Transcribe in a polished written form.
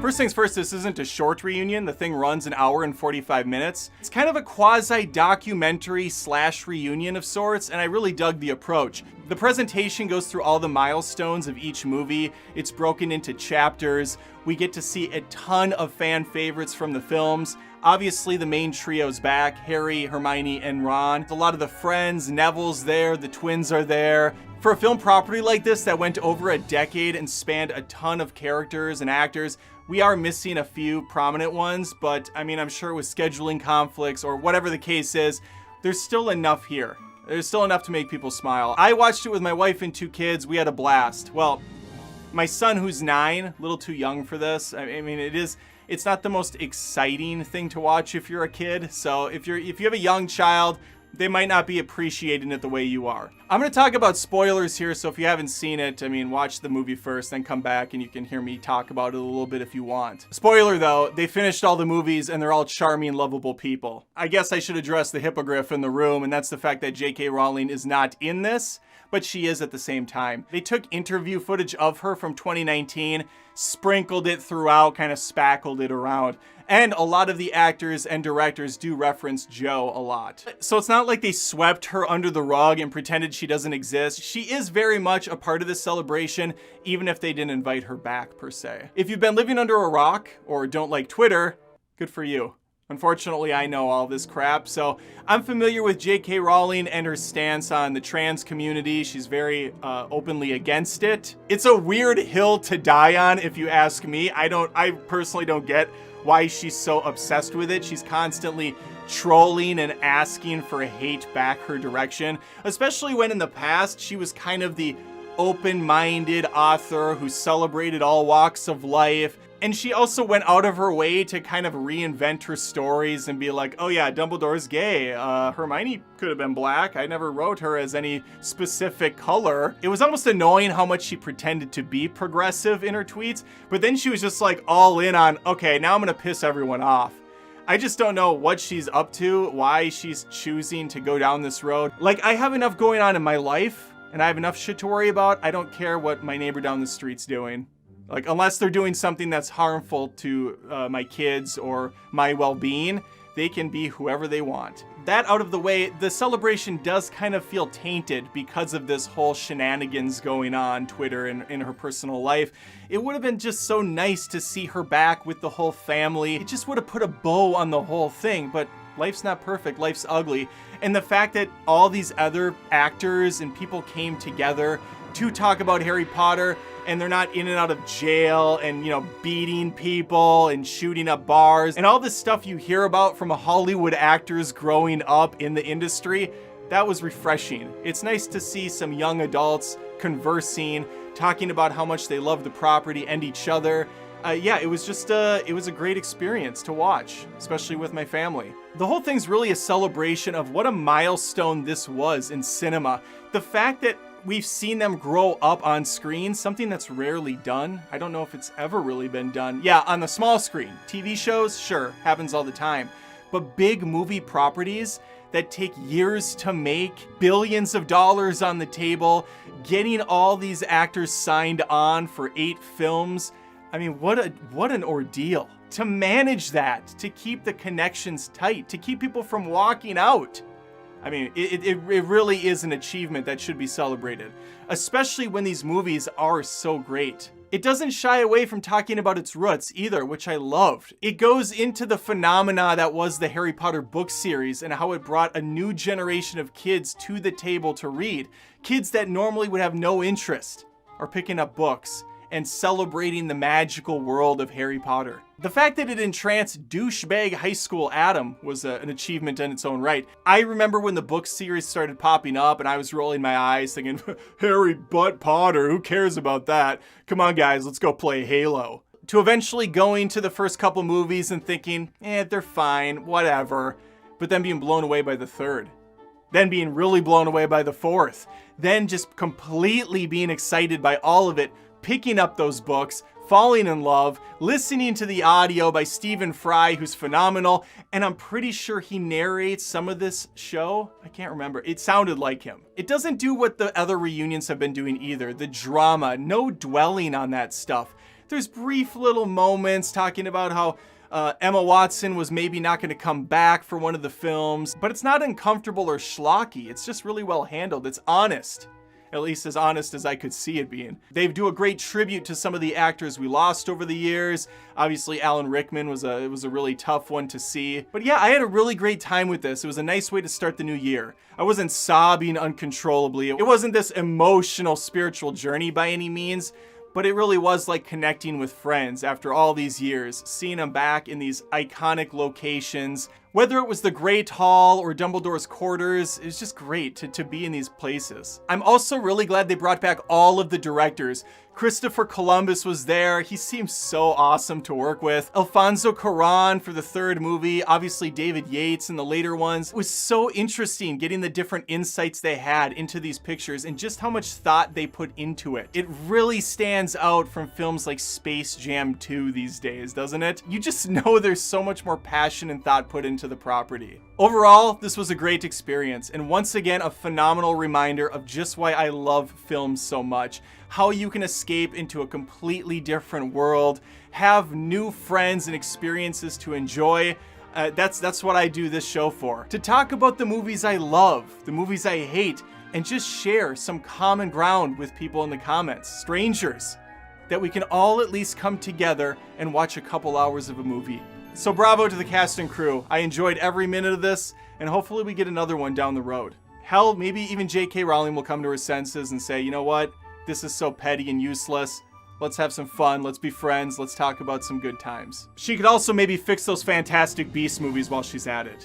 First things first, this isn't a short reunion. The thing runs an hour and 45 minutes. It's kind of a quasi-documentary / reunion of sorts, and I really dug the approach. The presentation goes through all the milestones of each movie. It's broken into chapters. We get to see a ton of fan favorites from the films. Obviously, the main trio's back, Harry, Hermione, and Ron. A lot of the friends, Neville's there, the twins are there. For a film property like this that went over a decade and spanned a ton of characters and actors, we are missing a few prominent ones, but I mean, I'm sure with scheduling conflicts or whatever the case is, there's still enough here. There's still enough to make people smile. I watched it with my wife and 2 kids. We had a blast. Well, my son, who's 9, a little too young for this. I mean, it's not the most exciting thing to watch if you're a kid. So if you have a young child, they might not be appreciating it the way you are. I'm going to talk about spoilers here, so if you haven't seen it, I mean, watch the movie first, then come back and you can hear me talk about it a little bit if you want. Spoiler though, they finished all the movies and they're all charming, lovable people. I guess I should address the hippogriff in the room, and that's the fact that J.K. Rowling is not in this, but she is at the same time. They took interview footage of her from 2019, sprinkled it throughout, kind of spackled it around. And a lot of the actors and directors do reference Jo a lot. So it's not like they swept her under the rug and pretended she doesn't exist. She is very much a part of this celebration, even if they didn't invite her back per se. If you've been living under a rock or don't like Twitter, good for you. Unfortunately, I know all this crap, so I'm familiar with J.K. Rowling and her stance on the trans community. She's very openly against it. It's a weird hill to die on, if you ask me. I personally don't get why she's so obsessed with it. She's constantly trolling and asking for hate back her direction, especially when in the past she was kind of the open-minded author who celebrated all walks of life. And she also went out of her way to kind of reinvent her stories and be like, oh yeah, Dumbledore's gay. Hermione could have been black. I never wrote her as any specific color. It was almost annoying how much she pretended to be progressive in her tweets, but then she was just like all in on, okay, now I'm gonna piss everyone off. I just don't know what she's up to, why she's choosing to go down this road. Like, I have enough going on in my life, and I have enough shit to worry about. I don't care what my neighbor down the street's doing. Like, unless they're doing something that's harmful to my kids or my well-being, they can be whoever they want. That out of the way, the celebration does kind of feel tainted because of this whole shenanigans going on Twitter and in her personal life. It would have been just so nice to see her back with the whole family. It just would have put a bow on the whole thing, but life's not perfect, life's ugly. And the fact that all these other actors and people came together to talk about Harry Potter, and they're not in and out of jail and, you know, beating people and shooting up bars and all this stuff you hear about from Hollywood actors growing up in the industry, that was refreshing. It's nice to see some young adults conversing, talking about how much they love the property and each other. Yeah, it was just it was a great experience to watch, especially with my family. The whole thing's really a celebration of what a milestone this was in cinema. The fact that we've seen them grow up on screen, something that's rarely done. I don't know if it's ever really been done. Yeah, on the small screen. TV shows, sure, happens all the time. But big movie properties that take years to make, billions of dollars on the table, getting all these actors signed on for 8 films. I mean, what an ordeal. To manage that, to keep the connections tight, to keep people from walking out. I mean, it really is an achievement that should be celebrated, especially when these movies are so great. It doesn't shy away from talking about its roots either, which I loved. It goes into the phenomena that was the Harry Potter book series and how it brought a new generation of kids to the table to read. Kids that normally would have no interest are picking up books and celebrating the magical world of Harry Potter. The fact that it entranced douchebag high school Adam was an achievement in its own right. I remember when the book series started popping up and I was rolling my eyes thinking, Harry Butt Potter, who cares about that? Come on guys, let's go play Halo. To eventually going to the first couple movies and thinking, they're fine, whatever. But then being blown away by the third. Then being really blown away by the fourth. Then just completely being excited by all of it, picking up those books, falling in love, listening to the audio by Stephen Fry, who's phenomenal, and I'm pretty sure he narrates some of this show. I can't remember. It sounded like him. It doesn't do what the other reunions have been doing either. The drama, no dwelling on that stuff. There's brief little moments talking about how Emma Watson was maybe not going to come back for one of the films, but it's not uncomfortable or schlocky. It's just really well handled. It's honest. At least as honest as I could see it being. They do a great tribute to some of the actors we lost over the years. Obviously, Alan Rickman was a really tough one to see. But yeah, I had a really great time with this. It was a nice way to start the new year. I wasn't sobbing uncontrollably. It wasn't this emotional, spiritual journey by any means, but it really was like connecting with friends after all these years, seeing them back in these iconic locations. Whether it was the Great Hall or Dumbledore's quarters, it was just great to be in these places. I'm also really glad they brought back all of the directors. Christopher Columbus was there. He seems so awesome to work with. Alfonso Cuarón for the third movie. Obviously David Yates in the later ones. It was so interesting getting the different insights they had into these pictures and just how much thought they put into it. It really stands out from films like Space Jam 2 these days, doesn't it? You just know there's so much more passion and thought put into the property. Overall, this was a great experience, and once again, a phenomenal reminder of just why I love films so much. How you can escape into a completely different world, have new friends and experiences to enjoy. That's what I do this show for. To talk about the movies I love, the movies I hate, and just share some common ground with people in the comments, strangers, that we can all at least come together and watch a couple hours of a movie. So bravo to the cast and crew. I enjoyed every minute of this, and hopefully we get another one down the road. Hell, maybe even J.K. Rowling will come to her senses and say, you know what? This is so petty and useless. Let's have some fun. Let's be friends. Let's talk about some good times. She could also maybe fix those Fantastic Beasts movies while she's at it.